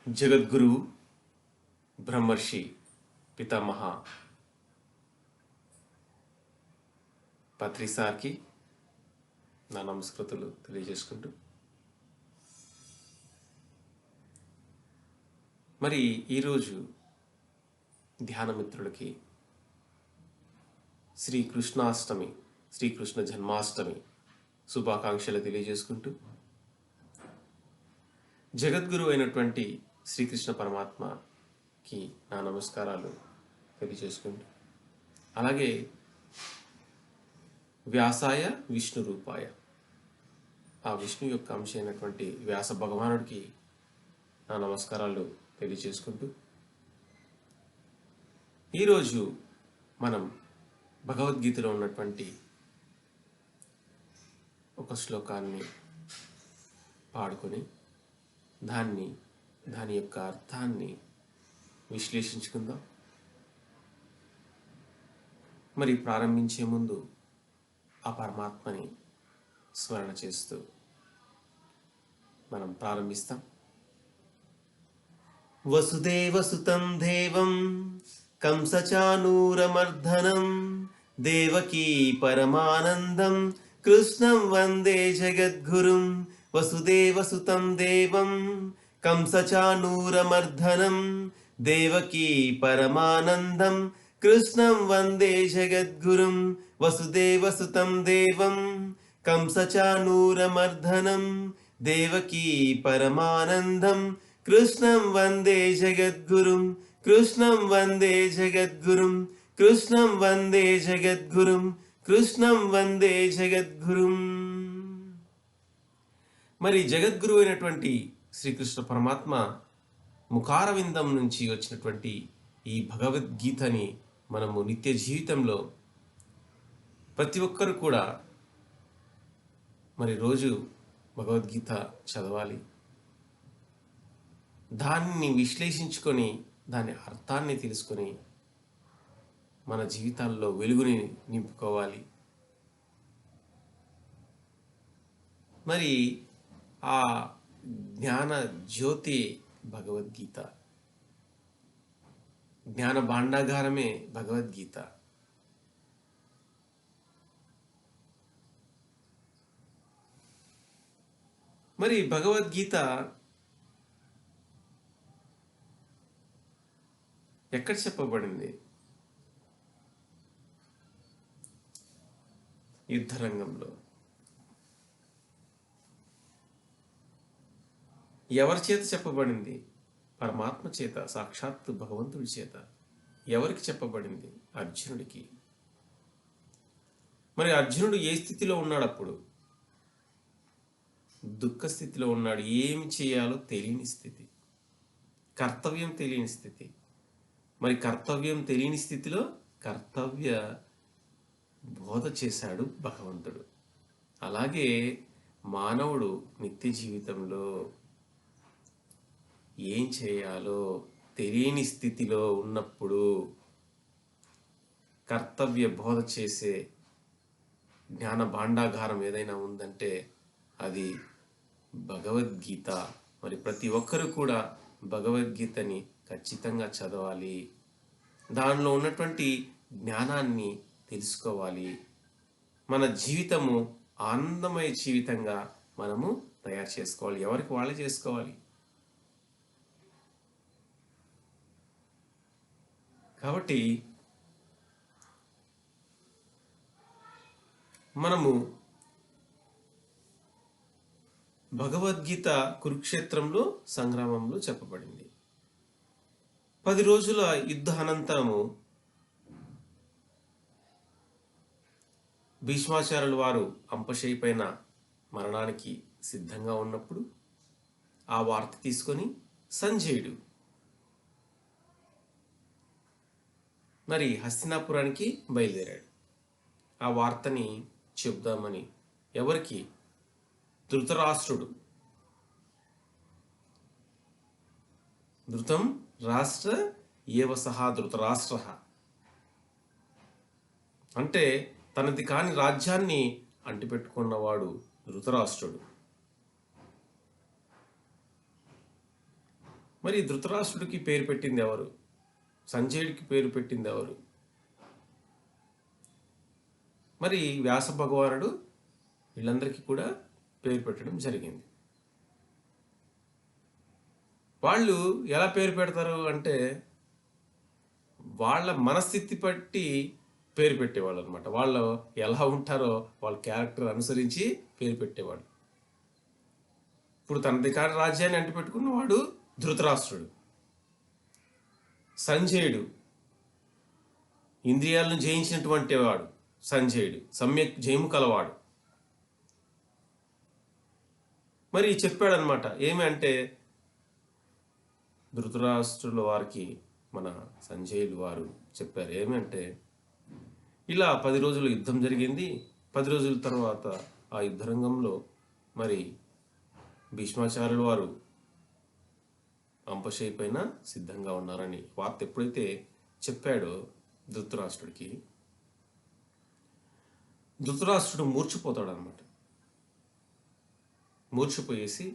జగద్గురువు బ్రహ్మర్షి పితామహ పత్రి సార్కి నా నమస్కృతులు తెలియజేసుకుంటూ మరి ఈరోజు ధ్యానమిత్రులకి శ్రీకృష్ణాష్టమి శ్రీకృష్ణ జన్మాష్టమి శుభాకాంక్షలు తెలియజేసుకుంటూ జగద్గురు అయినటువంటి శ్రీకృష్ణ పరమాత్మకి నా నమస్కారాలు తెలియజేసుకుంటూ అలాగే వ్యాసాయ విష్ణు రూపాయ ఆ విష్ణు యొక్క అంశ అయినటువంటి వ్యాస భగవానుడికి నా నమస్కారాలు తెలియజేసుకుంటూ ఈరోజు మనం భగవద్గీతలో ఉన్నటువంటి ఒక శ్లోకాన్ని పాడుకొని దాని యొక్క అర్థాన్ని విశ్లేషించుకుందాం. మరి ప్రారంభించే ముందు ఆ పరమాత్మని స్మరణ చేస్తూ మనం ప్రారంభిస్తాం. వసుదేవసుతం దేవం కంసచానూరమర్ధనం దేవకీ పరమానందం కృష్ణం వందే జగద్గురుం. వసుదేవసుతం దేవం కంసచానూరమర్ధనం దేవకీ పరమానందం కృష్ణం వందే జగద్గురుం. వసుదేవసుతం దేవం కంసచానూరమర్ధనం దేవకీ పరమానందం కృష్ణం వందే జగద్గురుం. కృష్ణం వందే జగద్గురుం. కృష్ణం వందే జగద్గురుం. కృష్ణం వందే జగద్గురుం. మరి జగద్గురు అయినటువంటి శ్రీకృష్ణ పరమాత్మ ముఖారవిందం నుంచి వచ్చినటువంటి ఈ భగవద్గీతని మనము నిత్య జీవితంలో ప్రతి ఒక్కరు కూడా మరి రోజు భగవద్గీత చదవాలి, దాన్ని విశ్లేషించుకొని దాని అర్థాన్ని తెలుసుకొని మన జీవితాల్లో వెలుగుని నింపుకోవాలి. మరి ఆ జ్ఞాన జ్యోతి భగవద్గీత, జ్ఞాన భాండాగారమే భగవద్గీత. మరి భగవద్గీత ఎక్కడ చెప్పబడింది? యుద్ధరంగంలో. ఎవరి చేత చెప్పబడింది? పరమాత్మ చేత, సాక్షాత్తు భగవంతుడి చేత. ఎవరికి చెప్పబడింది? అర్జునుడికి. మరి అర్జునుడు ఏ స్థితిలో ఉన్నాడు? అప్పుడు దుఃఖ స్థితిలో ఉన్నాడు. ఏమి చేయాలో తెలియని స్థితి, కర్తవ్యం తెలియని స్థితి. మరి కర్తవ్యం తెలియని స్థితిలో కర్తవ్య బోధ చేశాడు భగవంతుడు. అలాగే మానవుడు నిత్య జీవితంలో ఏం చేయాలో తెలియని స్థితిలో ఉన్నప్పుడు కర్తవ్య బోధ చేసే జ్ఞాన భాండాగారం ఏదైనా ఉందంటే అది భగవద్గీత. మరి ప్రతి ఒక్కరు కూడా భగవద్గీతని ఖచ్చితంగా చదవాలి, దానిలో ఉన్నటువంటి జ్ఞానాన్ని తెలుసుకోవాలి. మన జీవితము ఆనందమయ జీవితంగా మనము తయారు చేసుకోవాలి. ఎవరికి వాళ్ళే చేసుకోవాలి. కాబట్టి మనము భగవద్గీత కురుక్షేత్రంలో సంగ్రామంలో చెప్పబడింది. 10 రోజుల యుద్ధ అనంతరము భీష్మాచార్యుల వారు అంపశయ్య పైన మరణానికి సిద్ధంగా ఉన్నప్పుడు ఆ వార్త తీసుకొని సంజయుడు మరి హస్తినాపురానికి బయలుదేరాడు. ఆ వార్తని చెబుదామని. ఎవరికి? ధృతరాష్ట్రుడు. ధృతం రాష్ట్ర ఏవ సహా ధృతరాష్ట్ర అంటే తనది కాని రాజ్యాన్ని అంటిపెట్టుకున్నవాడు ధృతరాష్ట్రుడు. మరి ధృతరాష్ట్రుడికి పేరు పెట్టింది ఎవరు? సంజయుడికి పేరు పెట్టింది ఎవరు? మరి వ్యాస భగవానుడు వీళ్ళందరికీ కూడా పేరు పెట్టడం జరిగింది. వాళ్ళు ఎలా పేరు పెడతారు అంటే వాళ్ళ మనస్థితి బట్టి పేరు పెట్టేవాళ్ళు అనమాట. వాళ్ళు ఎలా ఉంటారో వాళ్ళ క్యారెక్టర్ అనుసరించి పేరు పెట్టేవాళ్ళు. ఇప్పుడు తనది కాని రాజ్యాన్ని అంటిపెట్టుకున్నవాడు ధృతరాష్ట్రుడు. సంజయుడు ఇంద్రియాలను జయించినటువంటి వాడు. సంజయుడు సమ్యక్ జయము కలవాడు. మరి చెప్పాడనమాట ఏమి అంటే ధృతరాష్ట్రుల వారికి మన సంజయులు వారు చెప్పారు ఏమంటే ఇలా 10 రోజులు యుద్ధం జరిగింది. 10 రోజుల తర్వాత ఆ యుద్ధరంగంలో మరి భీష్మాచార్యుల వారు అంపశయ్య సిద్ధంగా ఉన్నారని వార్త ఎప్పుడైతే చెప్పాడో ధృతరాష్ట్రుడికి, ధృతరాష్ట్రుడు మూర్చిపోతాడనమాట. మూర్చిపోయేసి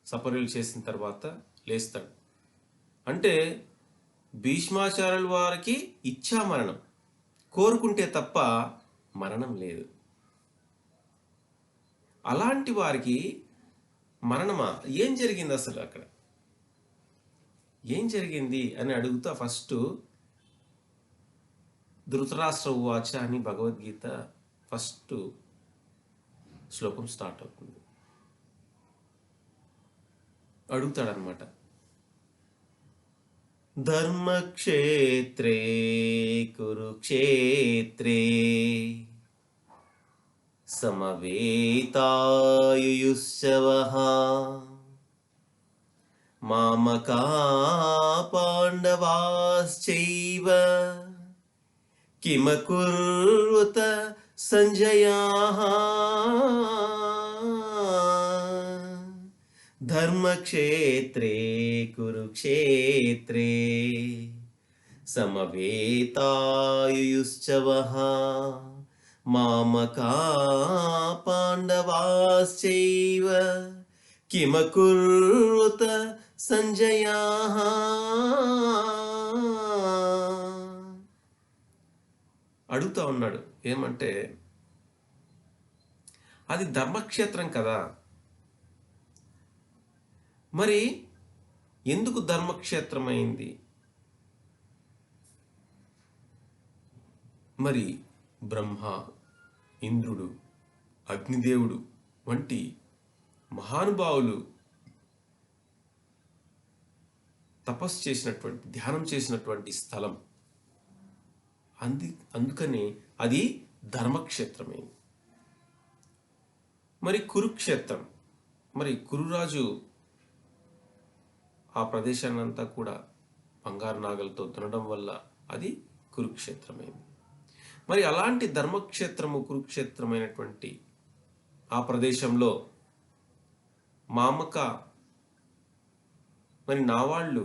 సపర్యలు చేసిన తర్వాత లేస్తాడు. అంటే భీష్మాచార్యుల వారికి ఇచ్ఛా మరణం, కోరుకుంటే తప్ప మరణం లేదు. అలాంటి వారికి మరణమా? ఏం జరిగింది అసలు అక్కడ? ఏం జరిగింది అని అడుగుతా ఫస్ట్ ధృతరాష్ట్ర ఉవాచ అని భగవద్గీత ఫస్ట్ శ్లోకం స్టార్ట్ అవుతుంది. అడుగుతాడనమాట. ధర్మక్షేత్రే కురుక్షేత్రే సమవేతాయుయుస్సవః మామకా పాండవాశ్చైవ కిమకుర్వత సంజయాః ధర్మక్షేత్రే కురుక్షేత్రే సమవేతాయుయుశ్చవః మామకా పాండవాశ్చైవ కిమకుర్వత సంజయాః. అడుగుతా ఉన్నాడు ఏమంటే అది ధర్మక్షేత్రం కదా, మరి ఎందుకు ధర్మక్షేత్రమైంది? మరి బ్రహ్మ, ఇంద్రుడు, అగ్నిదేవుడు వంటి మహానుభావులు తపస్సు చేసినటువంటి, ధ్యానం చేసినటువంటి స్థలం. అందుకని అది ధర్మక్షేత్రమైంది. మరి కురుక్షేత్రం, మరి కురురాజు ఆ ప్రదేశాన్ని అంతా కూడా బంగారు నాగలతో దున్నడం వల్ల అది కురుక్షేత్రమైంది. మరి అలాంటి ధర్మక్షేత్రము కురుక్షేత్రమైనటువంటి ఆ ప్రదేశంలో మామక మరి నా వాళ్ళు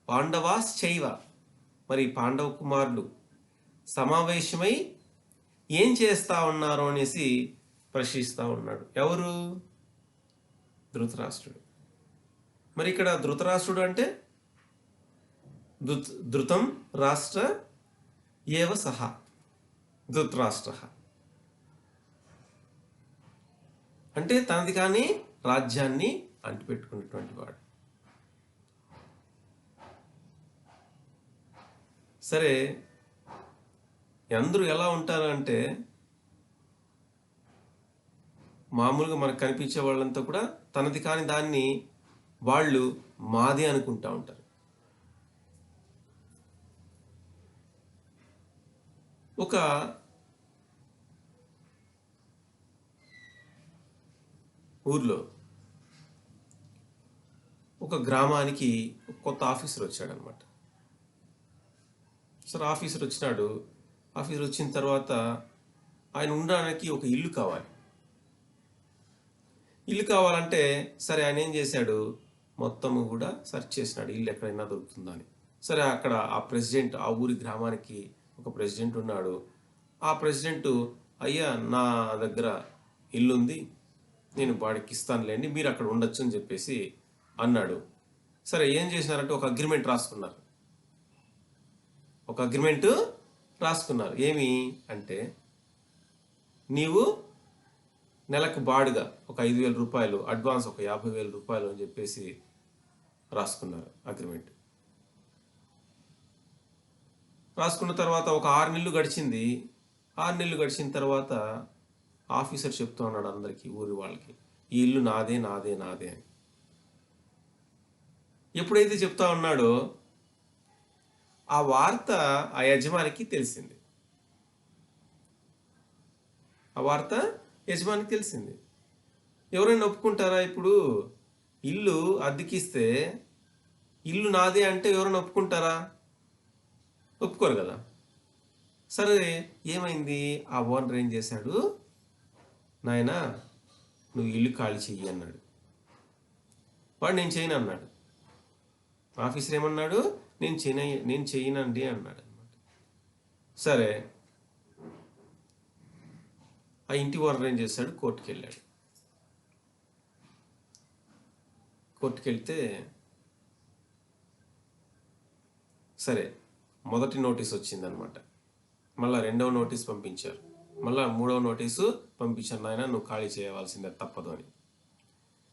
పాండవాశ్చైవ మరి పాండవ కుమారులు సమావేశమై ఏం చేస్తా ఉన్నారు అనేసి ప్రశ్నిస్తూ ఉన్నాడు. ఎవరు? ధృతరాష్ట్రుడు. మరి ఇక్కడ ధృతరాష్ట్రుడు అంటే ధృతం రాష్ట్ర ఏవ సహ ధృతరాష్ట్ర అంటే తనది కానీ రాజ్యాన్ని అంటిపెట్టుకున్నటువంటి వాడు. సరే, అందరూ ఎలా ఉంటారు అంటే మామూలుగా మనకు కనిపించే వాళ్ళంతా కూడా తనది కాని దాన్ని వాళ్ళు మాది అనుకుంటా ఉంటారు. ఒక ఊర్లో ఒక గ్రామానికి కొత్త ఆఫీసర్ వచ్చాడనమాట. సరే, ఆఫీసర్ వచ్చినాడు. ఆఫీసర్ వచ్చిన తర్వాత ఆయన ఉండడానికి ఒక ఇల్లు కావాలి. ఇల్లు కావాలంటే సరే ఆయన ఏం చేశాడు, మొత్తము కూడా సెర్చ్ చేసినాడు ఇల్లు ఎక్కడైనా దొరుకుతుందా అని. సరే, అక్కడ ఆ ప్రెసిడెంట్, ఆ ఊరి గ్రామానికి ఒక ప్రెసిడెంట్ ఉన్నాడు. ఆ ప్రెసిడెంట్, అయ్యా నా దగ్గర ఇల్లు ఉంది, నేను వాడికి ఇస్తానులేండి, మీరు అక్కడ ఉండొచ్చు అని చెప్పేసి అన్నాడు. సరే ఏం చేసినారంటే ఒక అగ్రిమెంట్ రాసుకున్నారు. ఒక అగ్రిమెంట్ రాసుకున్నారు. ఏమి అంటే, నీవు నెలకు బాడుగా ఒక 5,000 రూపాయలు, అడ్వాన్స్ ఒక 50,000 రూపాయలు అని చెప్పేసి రాసుకున్నారు అగ్రిమెంట్. రాసుకున్న తర్వాత ఒక 6 నెలలు గడిచింది. 6 నెలలు గడిచిన తర్వాత ఆఫీసర్ చెప్తూ ఉన్నాడు అందరికీ, ఊరి వాళ్ళకి, ఈ ఇల్లు నాదే నాదే నాదే అని. ఎప్పుడైతే చెప్తా ఉన్నాడో ఆ వార్త ఆ యజమానికి తెలిసింది. ఆ వార్త యజమానికి తెలిసింది. ఎవరైనా ఒప్పుకుంటారా? ఇప్పుడు ఇల్లు అద్దెకిస్తే ఇల్లు నాదే అంటే ఎవరైనా ఒప్పుకుంటారా? ఒప్పుకోరు కదా. సరే ఏమైంది? ఆ ఓనర్ ఏం చేశాడు, నాయనా నువ్వు ఇల్లు ఖాళీ చెయ్యి అన్నాడు. వాడు నేను చేయను అన్నాడు. ఆఫీసర్ ఏమన్నాడు, నేను చేయనండి అన్నాడు అనమాట. సరే ఆ ఇంటి ఓనర్ ఏం చేశాడు, కోర్టుకి వెళ్ళాడు. కోర్టుకి వెళ్తే సరే మొదటి నోటీస్ వచ్చిందనమాట. మళ్ళీ రెండవ నోటీస్ పంపించారు. మళ్ళీ మూడవ నోటీసు పంపించారు, నాయన నువ్వు ఖాళీ చేయవలసిందే తప్పదు అని.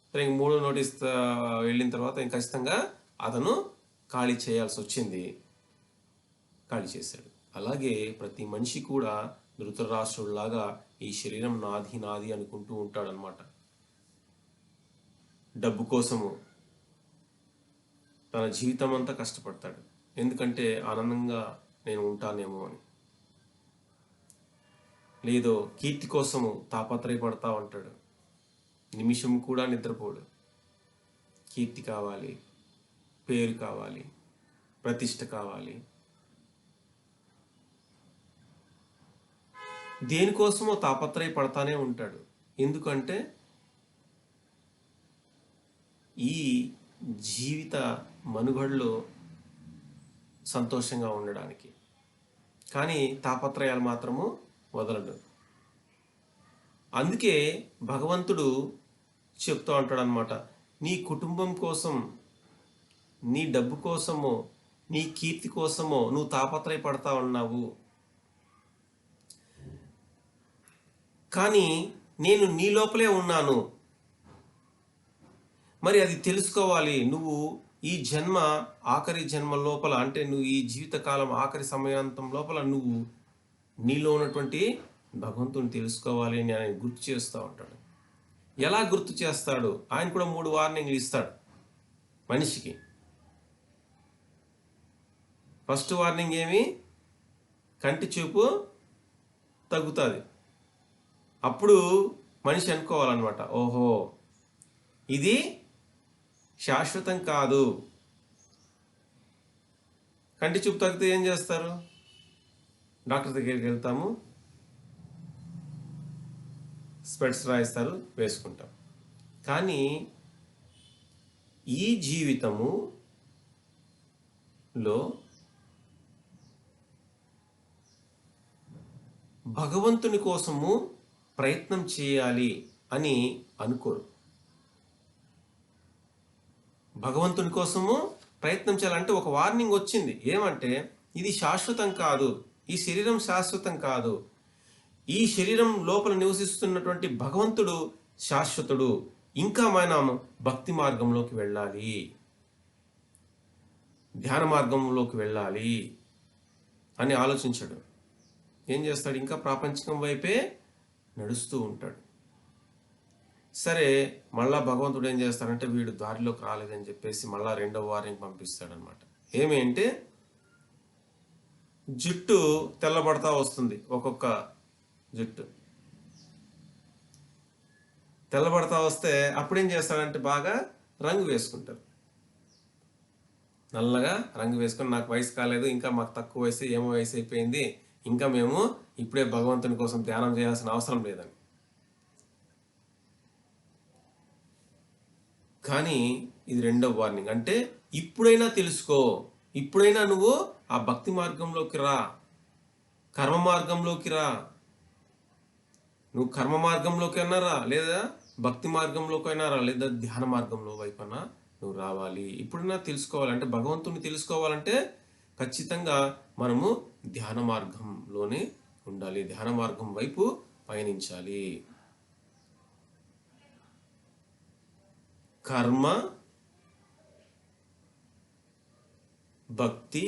సరే ఇంక మూడో నోటీస్ వెళ్ళిన తర్వాత ఇంక ఖచ్చితంగా అతను ఖాళీ చేయాల్సి వచ్చింది. ఖాళీ చేశాడు. అలాగే ప్రతి మనిషి కూడా ధృతరాష్ట్రుడిలాగా ఈ శరీరం నాది నాది అనుకుంటూ ఉంటాడనమాట. డబ్బు కోసము తన జీవితం అంతా కష్టపడతాడు. ఎందుకంటే ఆనందంగా నేను ఉంటానేమో అని. లేదో కీర్తి కోసము తాపత్రయపడతా ఉంటాడు. నిమిషం కూడా నిద్రపోడు. కీర్తి కావాలి, పేరు కావాలి, ప్రతిష్ట కావాలి. దేనికోసమో తాపత్రయపడతానే ఉంటాడు. ఎందుకంటే ఈ జీవిత మనుగడలో సంతోషంగా ఉండడానికి. కానీ తాపత్రయాలు మాత్రము వదలడు. అందుకే భగవంతుడు చెప్తూ ఉంటాడు అనమాట, నీ కుటుంబం కోసం, నీ డబ్బు కోసమో, నీ కీర్తి కోసమో నువ్వు తాపత్రయపడతా ఉన్నావు. కానీ నేను నీ లోపలే ఉన్నాను. మరి అది తెలుసుకోవాలి. నువ్వు ఈ జన్మ ఆఖరి జన్మ లోపల, అంటే నువ్వు ఈ జీవితకాలం ఆఖరి సమయాంతం లోపల నువ్వు నీలో ఉన్నటువంటి భగవంతుని తెలుసుకోవాలి అని ఆయన గుర్తు చేస్తూ ఉంటాడు. ఎలా గుర్తు చేస్తాడు? ఆయన కూడా 3 వార్నింగ్లు ఇస్తాడు మనిషికి. ఫస్ట్ వార్నింగ్ ఏమి? కంటి చూపు తగ్గుతుంది. అప్పుడు మనిషి అనుకోవాలన్నమాట, ఓహో ఇది శాశ్వతం కాదు. కంటి చూపు తగ్గితే ఏం చేస్తారు? డాక్టర్ దగ్గరికి వెళ్తాము, స్పెట్స్ రాయిస్తారు, వేసుకుంటాం. కానీ ఈ జీవితములో భగవంతుని కోసము ప్రయత్నం చేయాలి అని అనుకోరు. భగవంతుని కోసము ప్రయత్నం చేయాలంటే ఒక వార్నింగ్ వచ్చింది. ఏమంటే ఇది శాశ్వతం కాదు, ఈ శరీరం శాశ్వతం కాదు, ఈ శరీరం లోపల నివసిస్తున్నటువంటి భగవంతుడు శాశ్వతుడు. ఇంకా మనం భక్తి మార్గంలోకి వెళ్ళాలి, ధ్యాన మార్గంలోకి వెళ్ళాలి అని ఆలోచించాడు. ఏం చేస్తాడు? ఇంకా ప్రాపంచికం వైపే నడుస్తూ ఉంటాడు. సరే మళ్ళా భగవంతుడు ఏం చేస్తాడంటే, వీడు దారిలోకి రాలేదని చెప్పేసి మళ్ళా రెండవ వార్నింగ్ పంపిస్తాడనమాట. ఏమి అంటే, జుట్టు తెల్లబడతా వస్తుంది. ఒక్కొక్క జుట్టు తెల్లబడతా వస్తే అప్పుడేం చేస్తాడంటే బాగా రంగు వేసుకుంటారు. నల్లగా రంగు వేసుకొని, నాకు వయసు కాలేదు, ఇంకా మాకు తక్కువ వయసు, ఏమో వయసు అయిపోయింది, ఇంకా మేము ఇప్పుడే భగవంతుని కోసం ధ్యానం చేయాల్సిన అవసరం లేదని. కానీ ఇది రెండవ వార్నింగ్. అంటే ఇప్పుడైనా తెలుసుకో, ఇప్పుడైనా నువ్వు ఆ భక్తి మార్గంలోకి రా, కర్మ మార్గంలోకి రా. నువ్వు కర్మ మార్గంలోకి అయినా రా, లేదా భక్తి మార్గంలోకి అయినా రా, లేదా ధ్యాన మార్గంలో వైపున నువ్వు రావాలి. ఇప్పుడైనా తెలుసుకోవాలంటే, భగవంతుని తెలుసుకోవాలంటే ఖచ్చితంగా మనము ధ్యాన మార్గంలోనే ఉండాలి, ధ్యాన మార్గం వైపు పయనించాలి. కర్మ, భక్తి,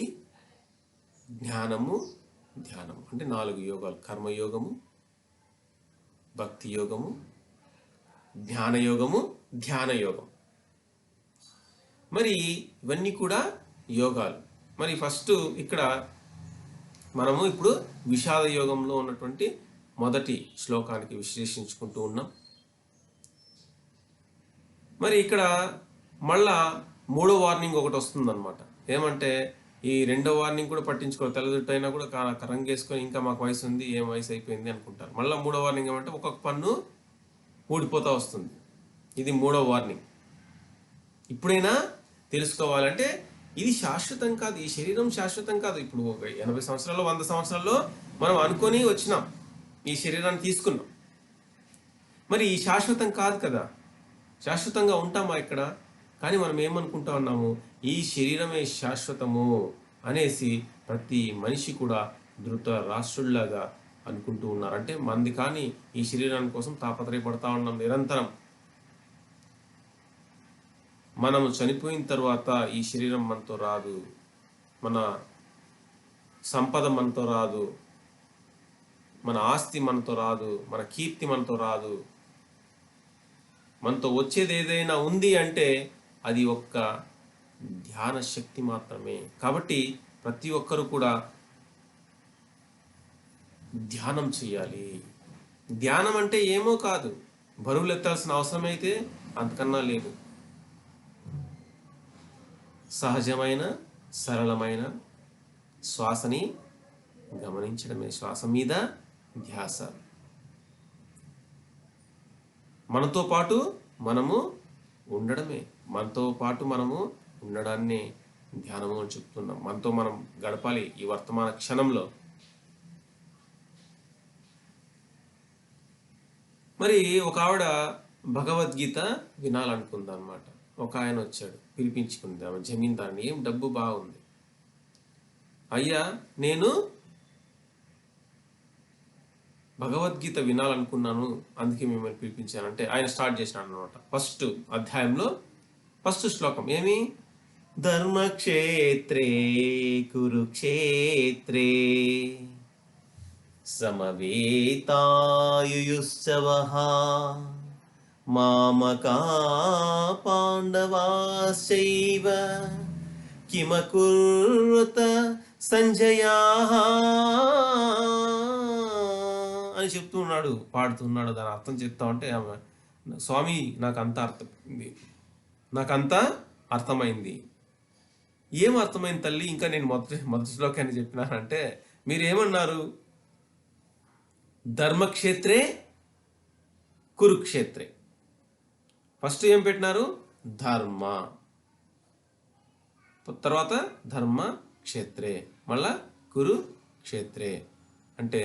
జ్ఞానము, ధ్యానము అంటే 4 యోగాలు. కర్మయోగము, భక్తి యోగము, జ్ఞానయోగము, ధ్యాన యోగం. మరి ఇవన్నీ కూడా యోగాలు. మరి ఫస్ట్ ఇక్కడ మనము ఇప్పుడు విషాద యోగంలో ఉన్నటువంటి మొదటి శ్లోకానికి విశ్లేషించుకుంటూ ఉన్నాం. మరి ఇక్కడ మళ్ళా 3వ వార్నింగ్ ఒకటి వస్తుందన్నమాట. ఏమంటే ఈ 2వ వార్నింగ్ కూడా పట్టించుకోరు, తెల్లజుట్టు అయినా కూడా రంగేసుకొని ఇంకా మాకు వయసు ఉంది, ఏం వయసు అయిపోయింది అనుకుంటారు. మళ్ళీ 3వ వార్నింగ్ ఏమంటే ఒక్కొక్క పన్ను ఊడిపోతూ వస్తుంది. ఇది 3వ వార్నింగ్. ఇప్పుడైనా తెలుసుకోవాలంటే ఇది శాశ్వతం కాదు, ఈ శరీరం శాశ్వతం కాదు. ఇప్పుడు 80 సంవత్సరాల్లో 100 సంవత్సరాల్లో మనం అనుకొని వచ్చినాం, ఈ శరీరాన్ని తీసుకున్నాం. మరి ఈ శాశ్వతం కాదు కదా, శాశ్వతంగా ఉంటామా ఇక్కడ? కానీ మనం ఏమనుకుంటా ఉన్నాము, ఈ శరీరమే శాశ్వతము అనేసి ప్రతి మనిషి కూడా ధృతరాష్ట్రుల్లాగా అనుకుంటూ ఉన్నారు. అంటే మంది కానీ ఈ శరీరాని కోసం తాపత్రయపడతా ఉన్నాం నిరంతరం. మనము చనిపోయిన తర్వాత ఈ శరీరం మనతో రాదు, మన సంపద మనతో రాదు, మన ఆస్తి మనతో రాదు, మన కీర్తి మనతో రాదు. మనతో వచ్చేది ఏదైనా ఉంది అంటే అది ఒక్క ధ్యాన శక్తి మాత్రమే. కాబట్టి ప్రతి ఒక్కరు కూడా ధ్యానం చేయాలి. ధ్యానం అంటే ఏమో కాదు, బరువులు ఎత్తాల్సిన అవసరం అయితే అంతకన్నా లేదు. సహజమైన సరళమైన శ్వాసని గమనించడమే, శ్వాస మీద ధ్యాస. మనతో పాటు మనము ఉండడమే, మనతో పాటు మనము ఉండడాన్ని ధ్యానము అని చెప్తున్నాం. మనతో మనం గడపాలి ఈ వర్తమాన క్షణంలో. మరి ఒక ఆవిడ భగవద్గీత వినాలనుకుంది అనమాట. ఒక ఆయన వచ్చాడు, పిలిపించుకుంది ఆమె జమీందారుని. ఏం డబ్బు బాగుంది. అయ్యా, నేను భగవద్గీత వినాలనుకున్నాను, అందుకే మిమ్మల్ని పిలిపించానంటే ఆయన స్టార్ట్ చేసినాడు అనమాట. ఫస్ట్ అధ్యాయంలో ఫస్ట్ శ్లోకం ఏమి? ధర్మక్షేత్రే కురుక్షేత్రే సమవేతాయుయుశ్చవః మామకా పాండవాశ్చైవ కిమకుర్వత సంజయాః అని చెప్తున్నాడు, పాడుతున్నాడు. దాని అర్థం చెప్తా ఉంటే ఆమె, స్వామి నాకంతా అర్థమైంది, నాకంతా అర్థమైంది. ఏం అర్థమైంది తల్లి? ఇంకా నేను మొదటి శ్లోకాన్ని చెప్పినానంటే మీరేమన్నారు? ధర్మక్షేత్రే కురుక్షేత్రే. ఫస్ట్ ఏం పెట్టినారు? ధర్మ, తర్వాత ధర్మ క్షేత్రే, మళ్ళా కురుక్షేత్రే. అంటే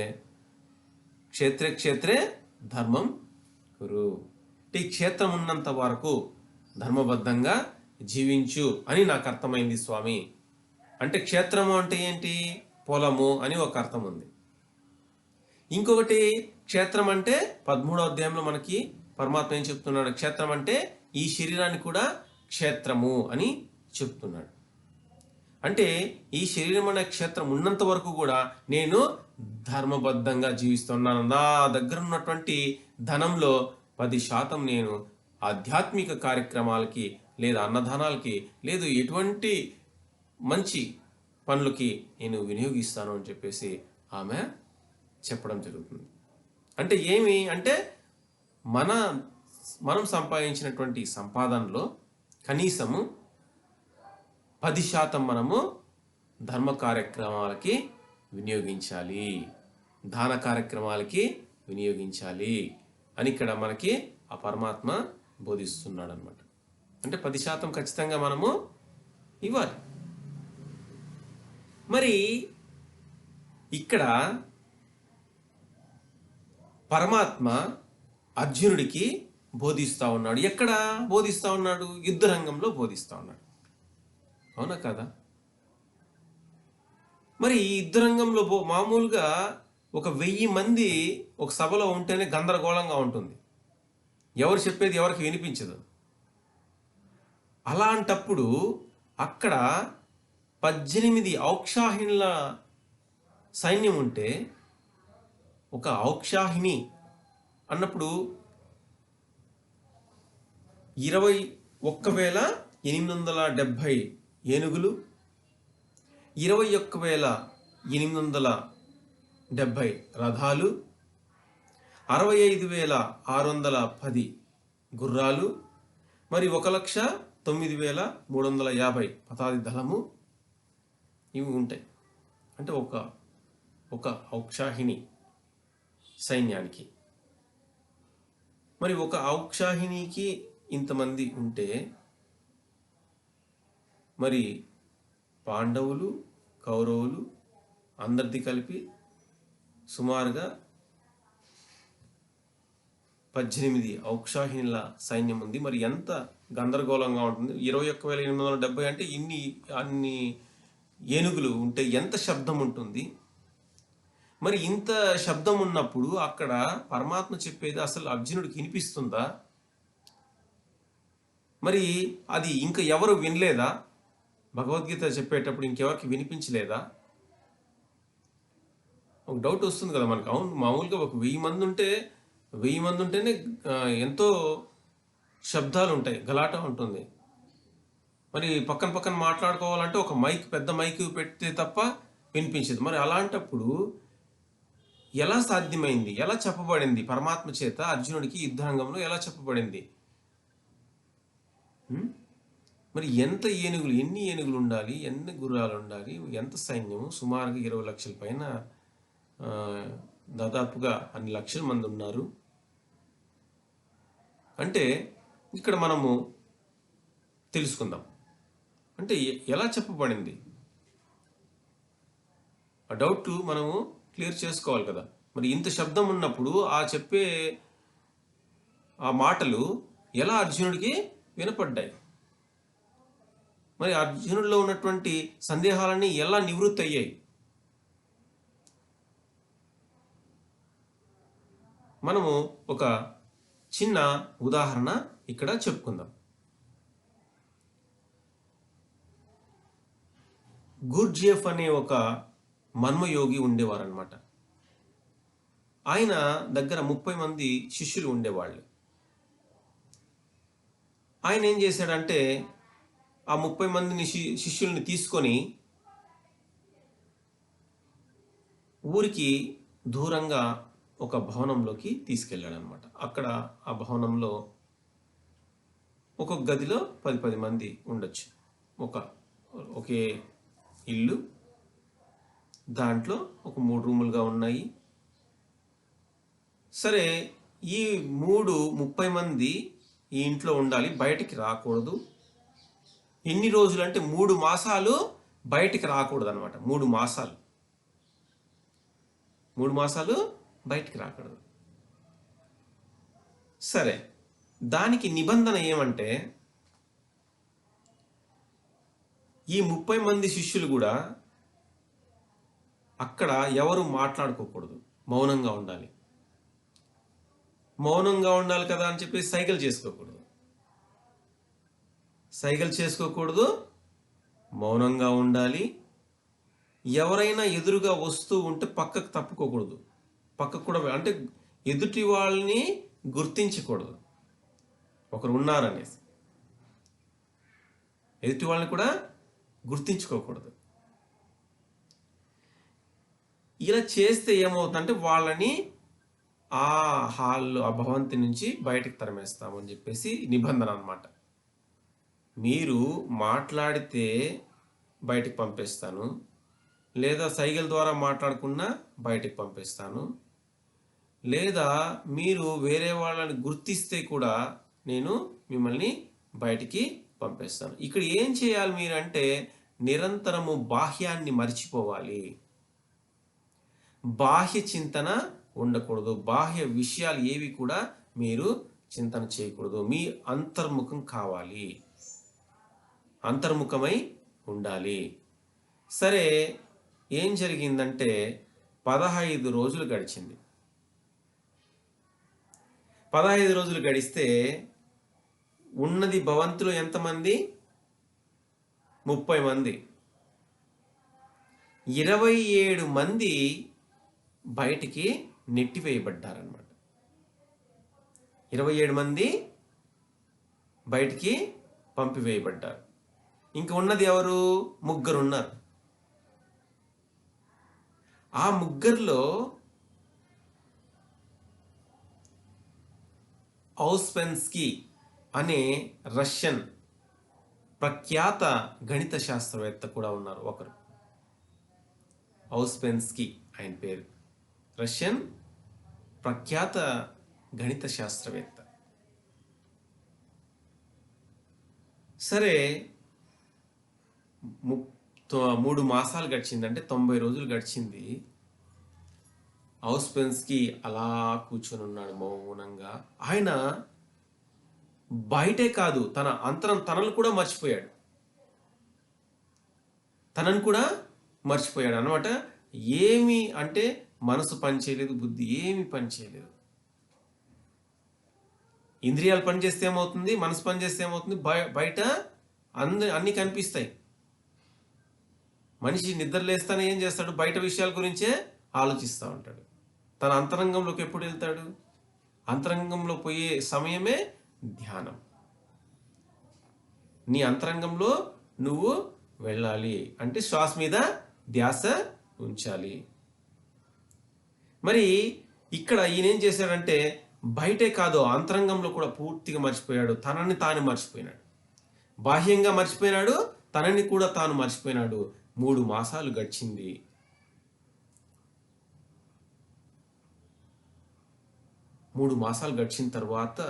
క్షేత్రే క్షేత్రే ధర్మం కురు. ఈ క్షేత్రం ఉన్నంత వరకు ధర్మబద్ధంగా జీవించు అని నాకు అర్థమైంది స్వామి. అంటే క్షేత్రము అంటే ఏంటి? పొలము అని ఒక అర్థం ఉంది. ఇంకొకటి క్షేత్రం అంటే 13వ అధ్యాయంలో మనకి పరమాత్మ ఏం చెప్తున్నాడు? క్షేత్రం అంటే ఈ శరీరాన్ని కూడా క్షేత్రము అని చెప్తున్నాడు. అంటే ఈ శరీరం అనే క్షేత్రం ఉన్నంత వరకు కూడా నేను ధర్మబద్ధంగా జీవిస్తున్నాను. నా దగ్గర ఉన్నటువంటి ధనంలో 10% నేను ఆధ్యాత్మిక కార్యక్రమాలకి లేదా అన్నదానాలకి లేదు ఎటువంటి మంచి పనులకి నేను వినియోగిస్తాను అని చెప్పేసి ఆమె చెప్పడం జరుగుతుంది. అంటే ఏమి అంటే మనం సంపాదించినటువంటి సంపాదనలో కనీసము 10% మనము ధర్మ కార్యక్రమాలకి వినియోగించాలి, దాన కార్యక్రమాలకి వినియోగించాలి అని ఇక్కడ మనకి ఆ పరమాత్మ బోధిస్తున్నాడు అనమాట. అంటే 10% ఖచ్చితంగా మనము ఇవ్వాలి. మరి ఇక్కడ పరమాత్మ అర్జునుడికి బోధిస్తూ ఉన్నాడు. ఎక్కడ బోధిస్తూ ఉన్నాడు? యుద్ధ రంగంలో బోధిస్తూ ఉన్నాడు. అవునా కదా? మరి ఈ యుద్ధ రంగంలో మామూలుగా ఒక 1000 మంది ఒక సభలో ఉంటేనే గందరగోళంగా ఉంటుంది. ఎవరు చెప్పేది ఎవరికి వినిపించదు. అలాంటప్పుడు అక్కడ 18 ఔక్షాహిణుల సైన్యం ఉంటే, ఒక ఔక్షాహిణి అన్నప్పుడు 21,870 ఏనుగులు, 21,870 రథాలు, 65,610 గుర్రాలు, మరి 1,09,350 పతాది దళము ఇవి ఉంటాయి. అంటే ఒక ఔక్షాహిణి సైన్యానికి. మరి ఒక ఔక్షాహిణికి ఇంతమంది ఉంటే, మరి పాండవులు కౌరవులు అందరిది కలిపి సుమారుగా 18 ఔక్షాహిణుల సైన్యం ఉంది. మరి ఎంత గందరగోళంగా ఉంటుంది? 21,870 అంటే అన్ని ఏనుగులు ఉంటే ఎంత శబ్దం ఉంటుంది? మరి ఇంత శబ్దం ఉన్నప్పుడు అక్కడ పరమాత్మ చెప్పేది అసలు అర్జునుడికి వినిపిస్తుందా? మరి అది ఇంకా ఎవరు వినలేదా? భగవద్గీత చెప్పేటప్పుడు ఇంకెవరికి వినిపించలేదా? ఒక డౌట్ వస్తుంది కదా మనకు. అవును, మామూలుగా ఒక 1000 మంది ఉంటే 1000 మంది ఉంటేనే ఎంతో శబ్దాలు ఉంటాయి, గలాట ఉంటుంది. మరి పక్కన మాట్లాడుకోవాలంటే ఒక పెద్ద మైక్ పెడితే తప్ప వినిపించదు. మరి అలాంటప్పుడు ఎలా సాధ్యమైంది? ఎలా చెప్పబడింది పరమాత్మ చేత అర్జునుడికి యుద్ధరంగంలో ఎలా చెప్పబడింది? మరి ఎంత ఏనుగులు, ఎన్ని ఏనుగులు ఉండాలి, ఎన్ని గుర్రాలు ఉండాలి, ఎంత సైన్యము? సుమారుగా 20 లక్షల పైన, దాదాపుగా అన్ని లక్షల మంది ఉన్నారు. అంటే ఇక్కడ మనము తెలుసుకుందాం, అంటే ఎలా చెప్పబడింది ఆ డౌట్ మనము క్లియర్ చేసుకోవాలి కదా. మరి ఇంత శబ్దం ఉన్నప్పుడు చెప్పే ఆ మాటలు ఎలా అర్జునుడికి వినపడ్డాయి? మరి అర్జునుడిలో ఉన్నటువంటి సందేహాలన్నీ ఎలా నివృత్తి అయ్యాయి? మనము ఒక చిన్న ఉదాహరణ ఇక్కడ చెప్పుకుందాం. గుర్జియఫ్ అనే ఒక మన్మయోగి ఉండేవారనమాట. ఆయన దగ్గర 30 మంది శిష్యులు ఉండేవాళ్ళు. ఆయన ఏం చేశాడంటే ఆ 30 మందిని శిష్యుల్ని తీసుకొని ఊరికి దూరంగా ఒక భవనంలోకి తీసుకెళ్ళాడు అనమాట. అక్కడ ఆ భవనంలో ఒక్కొక్క గదిలో 10 మంది ఉండొచ్చు. ఒకే ఇల్లు, దాంట్లో ఒక 3 రూములుగా ఉన్నాయి. సరే, ఈ 30 మంది ఈ ఇంట్లో ఉండాలి, బయటికి రాకూడదు. ఎన్ని రోజులు అంటే 3 మాసాలు బయటికి రాకూడదు అనమాట. 3 మాసాలు బయటికి రాకూడదు. సరే, దానికి నిబంధన ఏమంటే ఈ 30 మంది శిష్యులు కూడా అక్కడ ఎవరు మాట్లాడుకోకూడదు, మౌనంగా ఉండాలి. మౌనంగా ఉండాలి కదా అని చెప్పి సైగలు చేసుకోకూడదు, మౌనంగా ఉండాలి. ఎవరైనా ఎదురుగా వస్తూ ఉంటే పక్కకు తప్పుకోకూడదు. పక్కకు కూడా అంటే ఎదుటి వాళ్ళని గుర్తించకూడదు. ఒకరు ఉన్నారనేసి ఎదుటి వాళ్ళని కూడా గుర్తించుకోకూడదు. ఇలా చేస్తే ఏమవుతుందంటే వాళ్ళని ఆ హాల్లో, ఆ భవంతి నుంచి బయటకు తరిమేస్తామని చెప్పేసి నిబంధన అన్నమాట. మీరు మాట్లాడితే బయటికి పంపిస్తాను, లేదా సైగల ద్వారా మాట్లాడుకున్నా బయటికి పంపిస్తాను, లేదా మీరు వేరే వాళ్ళని గుర్తిస్తే కూడా నేను మిమ్మల్ని బయటికి పంపిస్తాను. ఇక్కడ ఏం చేయాలి మీరంటే నిరంతరము బాహ్యాన్ని మర్చిపోవాలి. బాహ్య చింతన ఉండకూడదు. బాహ్య విషయాలు ఏవి కూడా మీరు చింతన చేయకూడదు. మీ అంతర్ముఖం కావాలి, అంతర్ముఖమై ఉండాలి. సరే, ఏం జరిగిందంటే 15 రోజులు గడిచింది. 15 రోజులు గడిస్తే ఉన్నది భవంతులు ఎంతమంది? 30 మంది. 27 మంది బయటికి నెట్టివేయబడ్డారన్నమాట. 27 మంది బయటికి పంపివేయబడ్డారు. ఇంక ఉన్నది ఎవరు? 3 ఉన్నారు. ఆ 3లో ఔస్పెన్స్కీ అనే రష్యన్ ప్రఖ్యాత గణిత శాస్త్రవేత్త కూడా ఉన్నారు ఒకరు. ఔస్పెన్స్కీ ఆయన పేరు. రష్యన్ ప్రఖ్యాత గణిత శాస్త్రవేత్త. సరే, 3 మాసాలు గడిచిందంటే 90 రోజులు గడిచింది. ఔస్పెన్స్కీ అలా కూర్చొని ఉన్నాడు మౌనంగా. ఆయన బయటే కాదు, తనను కూడా మర్చిపోయాడు. తనను కూడా మర్చిపోయాడు అన్నమాట. ఏమి అంటే మనసు పనిచేయలేదు, బుద్ధి ఏమి పనిచేయలేదు. ఇంద్రియాలు పనిచేస్తే ఏమవుతుంది? మనసు పనిచేస్తే ఏమవుతుంది? బయట అన్నీ కనిపిస్తాయి. మనిషి నిద్ర లేస్తానే ఏం చేస్తాడు? బయట విషయాల గురించే ఆలోచిస్తూ ఉంటాడు. తన అంతరంగంలోకి ఎప్పుడు వెళ్తాడు? అంతరంగంలో పోయే సమయమే ధ్యానం. నీ అంతరంగంలో నువ్వు వెళ్ళాలి అంటే శ్వాస మీద ధ్యాస ఉంచాలి. మరి ఇక్కడ ఈయన ఏం చేశాడంటే బయటే కాదు, అంతరంగంలో కూడా పూర్తిగా మర్చిపోయాడు. తనని తాను మర్చిపోయినాడు. బాహ్యంగా మర్చిపోయినాడు, తనని కూడా తాను మర్చిపోయినాడు. 3 మాసాలు గడిచింది. 3 మాసాలు గడిచిన తర్వాత,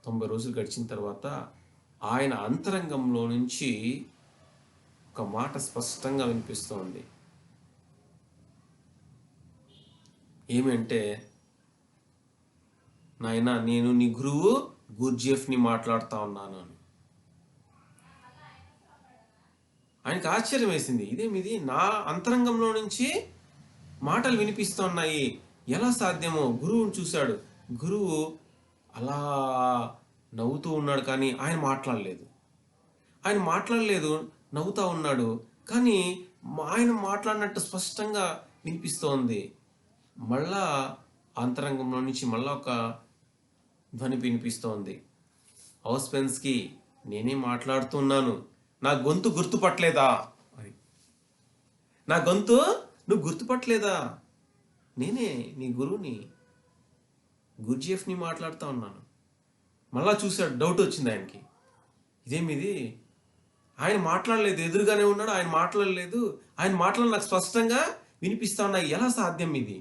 90 రోజులు గడిచిన తర్వాత ఆయన అంతరంగంలో నుంచి ఒక మాట స్పష్టంగా వినిపిస్తోంది. ఏమంటే, నాయనా, నేను నీ గురువు గుర్జియఫ్ని మాట్లాడుతా ఉన్నాను అని. ఆయనకు ఆశ్చర్యం వేసింది. ఇదేమిది, నా అంతరంగంలో నుంచి మాటలు వినిపిస్తున్నాయి, ఎలా సాధ్యమో? గురువుని చూశాడు. గురువు అలా నవ్వుతూ ఉన్నాడు, కానీ ఆయన మాట్లాడలేదు. నవ్వుతూ ఉన్నాడు, కానీ ఆయన మాట్లాడినట్టు స్పష్టంగా వినిపిస్తోంది. మళ్ళా అంతరంగంలో నుంచి మళ్ళా ఒక ధ్వని వినిపిస్తోంది. ఔస్పెన్స్కీ, నేనే మాట్లాడుతున్నాను. నా గొంతు గుర్తుపట్టలేదా? అని. నా గొంతు నువ్వు గుర్తుపట్టలేదా? నేనే నీ గురువుని, గుర్జియఫ్ని మాట్లాడుతూ ఉన్నాను. మళ్ళా చూశాడు, డౌట్ వచ్చింది ఆయనకి. ఇదేమిది, ఆయన మాట్లాడలేదు, ఎదురుగానే ఉన్నాడు, ఆయన మాట్లాడలేదు. ఆయన మాటలు నాకు స్పష్టంగా వినిపిస్తా ఉన్నాయి, ఎలా సాధ్యం ఇది?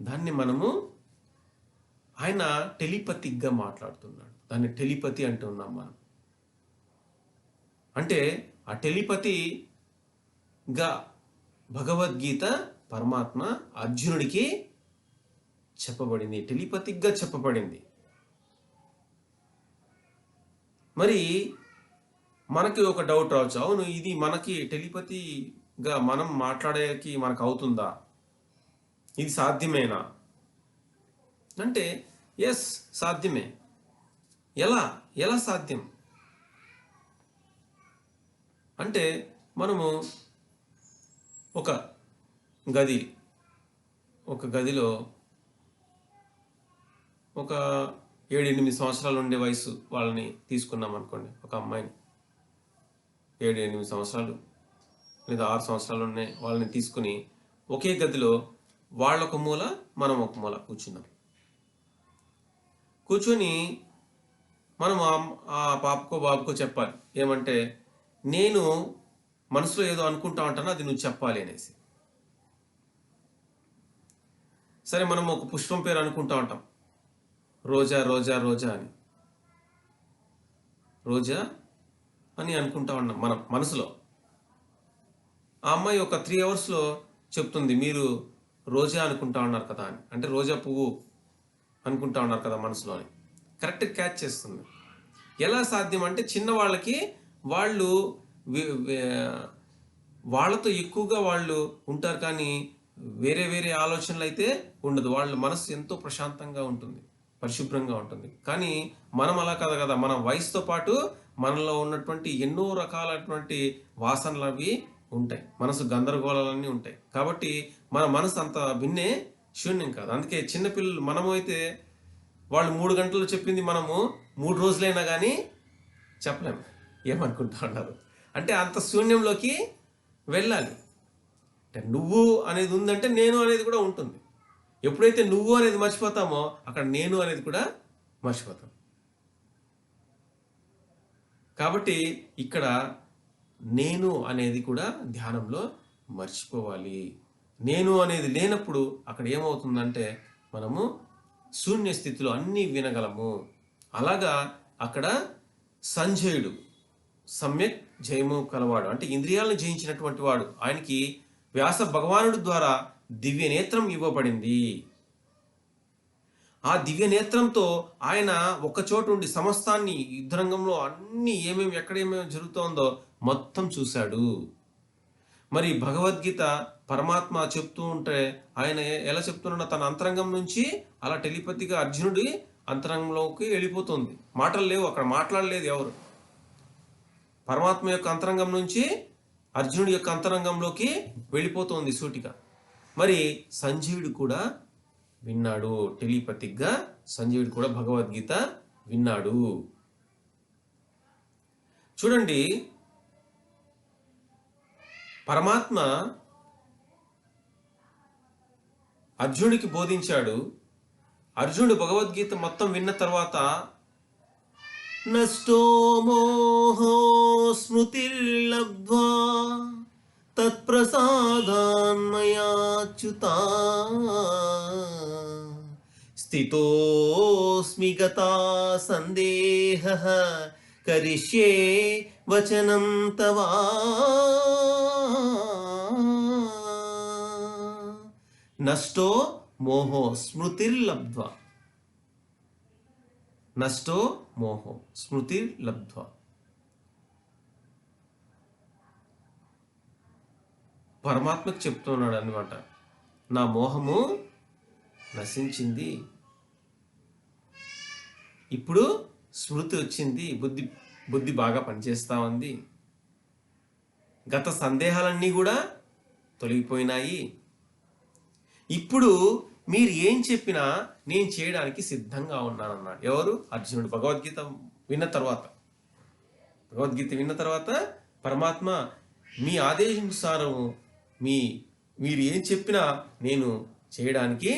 దాన్ని మనము, ఆయన టెలిపతిక్గా మాట్లాడుతున్నాడు. దాన్ని టెలిపతి అంటున్నాం మనం. అంటే ఆ టెలిపతిగా భగవద్గీత పరమాత్మ అర్జునుడికి చెప్పబడింది, టెలిపతిక్గా చెప్పబడింది. మరి మనకి ఒక డౌట్ రావచ్చు, అవును, ఇది మనకి టెలిపతిగా మనం మాట్లాడేకి మనకు అవుతుందా? ఇది సాధ్యమేనా అంటే, ఎస్, సాధ్యమే. ఎలా సాధ్యం అంటే, మనము ఒక గదిలో ఒక 7-8 సంవత్సరాలు ఉండే వయసు వాళ్ళని తీసుకున్నాం అనుకోండి. ఒక అమ్మాయిని 7-8 సంవత్సరాలు లేదా 6 సంవత్సరాలు ఉండే వాళ్ళని తీసుకుని ఒకే గదిలో వాళ్ళొక మూల, మనం ఒక మూల కూర్చొని మనం ఆ పాపకో బాబుకో చెప్పాలి. ఏమంటే, నేను మనసులో ఏదో అనుకుంటా ఉంటాను, అది నువ్వు చెప్పాలి అనేసి. సరే, మనం ఒక పుష్పం పేరు అనుకుంటా ఉంటాం, రోజా రోజా రోజా అని. రోజా అని అనుకుంటా ఉన్నాం మనం మనసులో. ఆ అమ్మాయి ఒక 3 అవర్స్లో చెప్తుంది, మీరు రోజా అనుకుంటా ఉన్నారు కదా అని, అంటే రోజా పువ్వు అనుకుంటా ఉన్నారు కదా మనసులోని. కరెక్ట్ క్యాచ్ చేస్తుంది. ఎలా సాధ్యం అంటే చిన్నవాళ్ళకి వాళ్ళు వాళ్ళతో ఎక్కువగా వాళ్ళు ఉంటారు, కానీ వేరే వేరే ఆలోచనలు అయితే ఉండదు. వాళ్ళ మనసు ఎంతో ప్రశాంతంగా ఉంటుంది, పరిశుభ్రంగా ఉంటుంది. కానీ మనం అలా కాదు కదా, మన వయసుతో పాటు మనలో ఉన్నటువంటి ఎన్నో రకాలైనటువంటి వాసనలు అవి ఉంటాయి, మనసు గందరగోళాలన్నీ ఉంటాయి. కాబట్టి మన మనసు అంత భిన్నే, శూన్యం కాదు. అందుకే చిన్నపిల్లలు మనము అయితే వాళ్ళు 3 గంటలు చెప్పింది మనము 3 రోజులైనా కానీ చెప్పలేము ఏమనుకుంటా ఉన్నారు. అంటే అంత శూన్యంలోకి వెళ్ళాలి. అంటే నువ్వు అనేది ఉందంటే నేను అనేది కూడా ఉంటుంది. ఎప్పుడైతే నువ్వు అనేది మర్చిపోతామో అక్కడ నేను అనేది కూడా మర్చిపోతాం. కాబట్టి ఇక్కడ నేను అనేది కూడా ధ్యానంలో మర్చిపోవాలి. నేను అనేది లేనప్పుడు అక్కడ ఏమవుతుందంటే మనము శూన్య స్థితిలో అన్నీ వినగలము. అలాగా అక్కడ సంజయుడు సమ్యక్ జయము కలవాడు, అంటే ఇంద్రియాలను జయించినటువంటి వాడు. ఆయనకి వ్యాస భగవానుడి ద్వారా దివ్య నేత్రం ఇవ్వబడింది. ఆ దివ్య నేత్రంతో ఆయన ఒక చోటు ఉండి సమస్తాన్ని యుద్ధరంగంలో అన్ని ఎక్కడేమేమి జరుగుతోందో మొత్తం చూశాడు. మరి భగవద్గీత పరమాత్మ చెప్తూ ఉంటే ఆయన ఎలా చెప్తున్నా తన అంతరంగం నుంచి అలా టెలిపతిగా అర్జునుడి అంతరంగంలోకి వెళ్ళిపోతుంది. మాటలు లేవు, అక్కడ మాట్లాడలేదు ఎవరు. పరమాత్మ యొక్క అంతరంగం నుంచి అర్జునుడి యొక్క అంతరంగంలోకి వెళ్ళిపోతుంది సూటిగా. మరి సంజీవుడు కూడా విన్నాడు, టెలిపతిక్గా సంజీవుడు కూడా భగవద్గీత విన్నాడు. చూడండి, పరమాత్మ అర్జునుడికి బోధించాడు. అర్జునుడు భగవద్గీత మొత్తం విన్న తర్వాత నష్టో మోహో స్మృతిర్లబ్ధ్వా తత్ప్రసాదాన్మయాచ్యుతా స్థితోస్మి గతా సందేహః కరిష్యే వచనం తవా నష్టో మోహో స్మృతిర్లబ్ధ్వా. నష్టో మోహో స్మృతిర్లబ్ధ్వా. పరమాత్మకు చెప్తున్నాడు అన్నమాట, నా మోహము నశించింది, ఇప్పుడు స్మృతి వచ్చింది, బుద్ధి బాగా పనిచేస్తా ఉంది, గత సందేహాలన్నీ కూడా తొలగిపోయినాయి, ఇప్పుడు మీరు ఏం చెప్పినా నేను చేయడానికి సిద్ధంగా ఉన్నానన్నాడు. ఎవరు? అర్జునుడు. భగవద్గీత విన్న తర్వాత పరమాత్మ మీ ఆదేశానుసారము మీరు ఏం చెప్పినా నేను చేయడానికి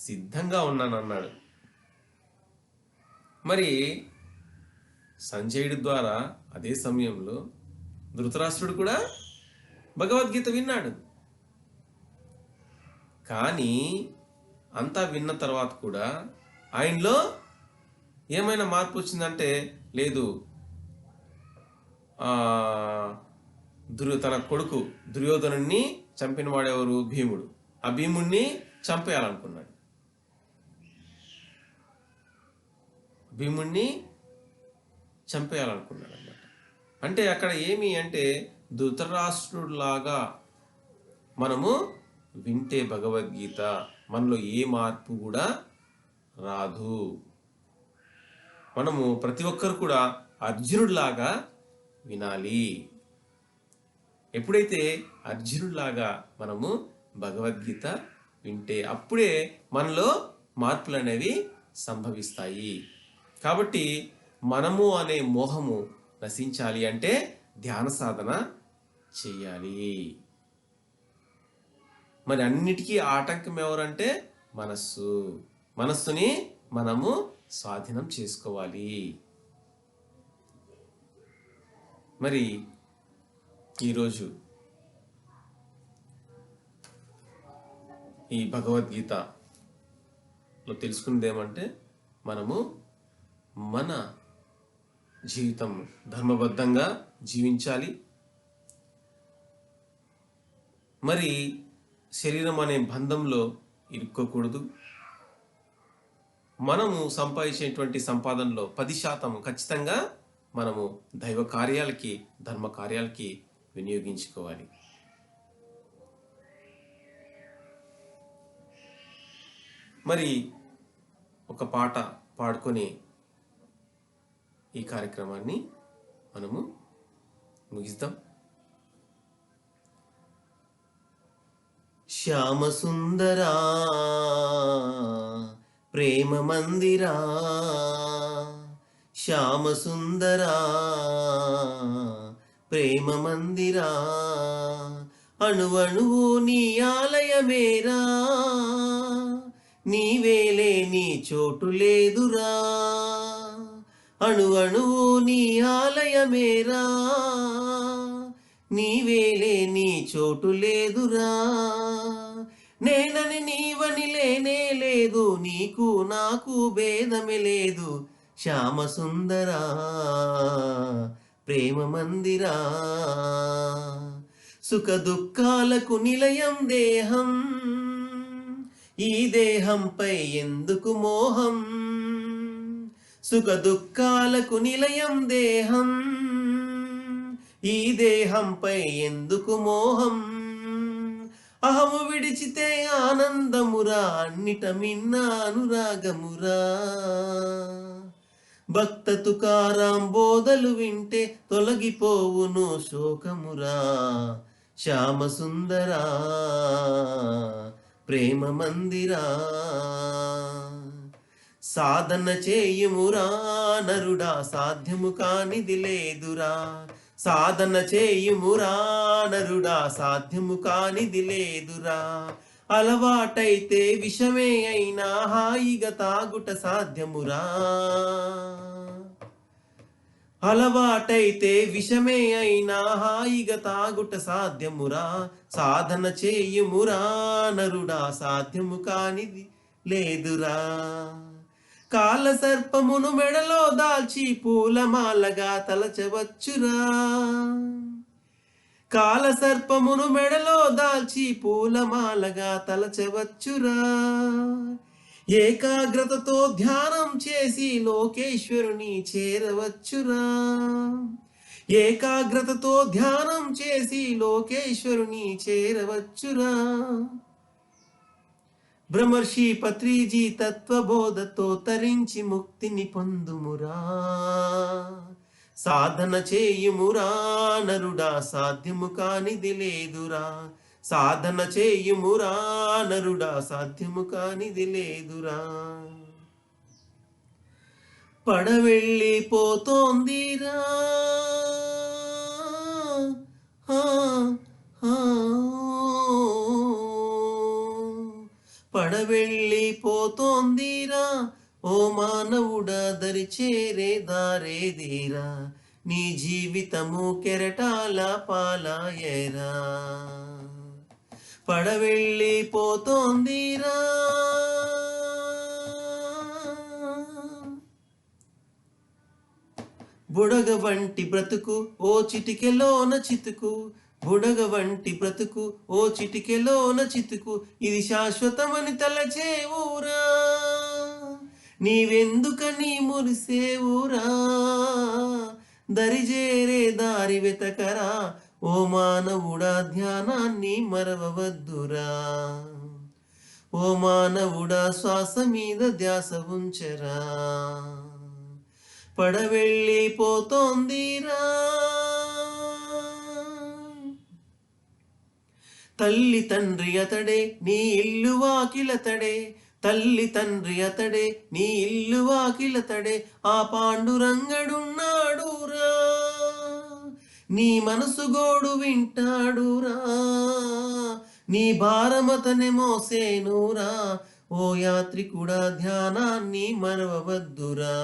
సిద్ధంగా ఉన్నానన్నాడు. మరి సంజయుడి ద్వారా అదే సమయంలో ధృతరాష్ట్రుడు కూడా భగవద్గీత విన్నాడు. కానీ అంతా విన్న తర్వాత కూడా ఆయనలో ఏమైనా మార్పు వచ్చిందంటే లేదు. తన కొడుకు దుర్యోధనుణ్ణి చంపిన వాడెవరు? భీముడు. ఆ భీముణ్ణి చంపేయాలనుకున్నాడు. అన్నమాట. అంటే అక్కడ ఏమి అంటే ధృతరాష్ట్రుడిలాగా మనము వింటే భగవద్గీత మనలో ఏ మార్పు కూడా రాదు. మనము ప్రతి ఒక్కరు కూడా అర్జునుడిలాగా వినాలి. ఎప్పుడైతే అర్జునుడిలాగా మనము భగవద్గీత వింటే అప్పుడే మనలో మార్పులు అనేవి సంభవిస్తాయి. కాబట్టి మనము అనే మోహము నశించాలి అంటే ధ్యాన సాధన చేయాలి. మరి అన్నిటికీ ఆటంకం ఎవరంటే మనస్సుని మనము స్వాధీనం చేసుకోవాలి. మరి ఈరోజు ఈ భగవద్గీతలో తెలుసుకున్నది ఏమంటే మనము మన జీవితం ధర్మబద్ధంగా జీవించాలి. మరి శరీరం అనే బంధంలో ఇరుక్కోకూడదు. మనము సంపాదించేటువంటి సంపాదనలో 10% ఖచ్చితంగా మనము దైవ కార్యాలకి, ధర్మ కార్యాలకి వినియోగించుకోవాలి. మరి ఒక పాట పాడుకొని ఈ కార్యక్రమాన్ని మనము ముగిద్దాం. శ్యామ సుందరా ప్రేమ మందిరా, శ్యామ సుందరా ప్రేమ మందిరా, అణువణువు నీ ఆలయమేరా, నీవేలే నీ చోటు లేదురా, అణువణువు నీ ఆలయమేరా, నీవేలే నీ చోటు లేదురా, నేనని నీవని లేనే లేదు, నీకు నాకు భేదమే లేదు, శ్యామ సుందరా ప్రేమ మందిరా, సుఖ దుఃఖాలకు నిలయం దేహం, ఈ దేహంపై ఎందుకు మోహం, సుఖ దుఃఖాలకు నిలయం దేహం, ఈ దేహంపై ఎందుకు మోహం, అహము విడిచితే ఆనందమురా, అన్నిట మిన్న అనురాగమురా, భక్త తుకారాం బోధలు వింటే తొలగిపోవును శోకమురా, శ్యామ సుందరా ప్రేమ మందిరా, సాధన చేయుమురా నరుడా, సాధ్యము కానిది లేదురా, సాధన చేయుమురా నరుడా, సాధ్యము కానిది లేదురా, అలవాటైతే విషమే అయినా హాయిగా తాగుట సాధ్యమురా, అలవాటైతే విషమే అయినా హాయిగా తాగుట సాధ్యమురా, సాధన చేయుమురా నరుడా, సాధ్యము కానిది లేదురా, కాల సర్పమును మెడలో దాల్చి పూలమాలగా తలచవచ్చురా, కాల సర్పమును మెడలో దాల్చి పూలమాలగా తలచవచ్చురా, ఏకాగ్రతతో ధ్యానం చేసి లోకేశ్వరుని చేరవచ్చురా, ఏకాగ్రతతో ధ్యానం చేసి లోకేశ్వరుని చేరవచ్చురా, బ్రహ్మర్షి పత్రిజీ తత్వబోధతో తరించి ముక్తిని పొందుమురా, సాధన చేయుమురా నరుడా, సాధ్యము కానిది లేదురా, సాధన చేయుమురా నరుడా, సాధ్యము కానిది లేదురా, పడవెళ్ళిపోతోందిరా పడవెళ్ళిపోతోందిరా, ఓ మానవుడా దరి చేరే దారేదీరా, నీ జీవితము కెరటాల పాలాయరా, పడవెళ్ళిపోతోందిరా, బుడగ వంటి బ్రతుకు ఓ చిటికెలోన చితుకు, బుడగ వంటి బ్రతుకు ఓ చిటికెలోన చితుకు, ఇది శాశ్వతమని తలచేవురా, నీవెందుకని మురిసేవురా, దరిజేరే దారి వెతకరా, ఓ మానవుడా ధ్యానాన్ని మరవవద్దురా, ఓ మానవుడా శ్వాస మీద ధ్యాస ఉంచరా, పడవెళ్ళిపోతోందిరా, తల్లి తండ్రి అతడే నీ ఇల్లు వాకిలతడే, తల్లి తండ్రి అతడే నీ ఇల్లు వాకిలతడే, ఆ పాండురంగడున్నాడురా, నీ మనసు గోడు వింటాడురా, నీ భారమతనే మోసేనురా, ఓ యాత్రికుడా ధ్యానాన్ని మరవవద్దురా,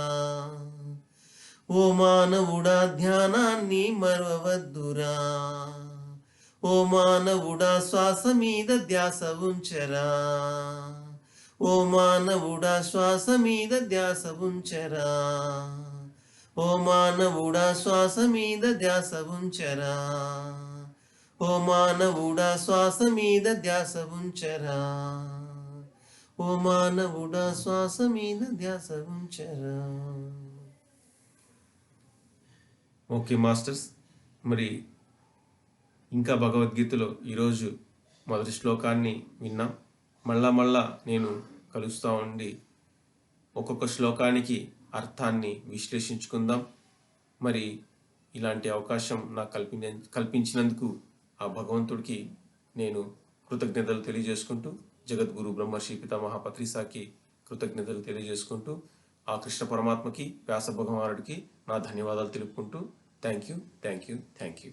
ఓ మానవుడా ధ్యానాన్ని మరవవద్దురా, ఓ మానవుడా శ్వాస మీద ధ్యాస ఉంచరా, ఓ మానవుడా శ్వాస మీద ధ్యాస ఉంచరా, ఓ మానవుడా శ్వాస మీద ధ్యాస ఉంచరా, ఓ మానవుడా శ్వాస మీద ధ్యాస ఉంచరా, ఓ మానవుడా శ్వాస మీద ధ్యాస ఉంచరా. ఓకే మాస్టర్స్, మరి ఇంకా భగవద్గీతలో ఈరోజు మొదటి శ్లోకాన్ని విన్నాం. మళ్ళా నేను కలుస్తూ ఉండి ఒక్కొక్క శ్లోకానికి అర్థాన్ని విశ్లేషించుకుందాం. మరి ఇలాంటి అవకాశం నాకు కల్పించినందుకు ఆ భగవంతుడికి నేను కృతజ్ఞతలు తెలియజేసుకుంటూ, జగద్గురు బ్రహ్మర్షి పితామహ పత్రిసాకి కృతజ్ఞతలు తెలియజేసుకుంటూ, ఆ కృష్ణ పరమాత్మకి, వ్యాస భగవానుడికి నా ధన్యవాదాలు తెలుపుకుంటూ, థ్యాంక్ యూ.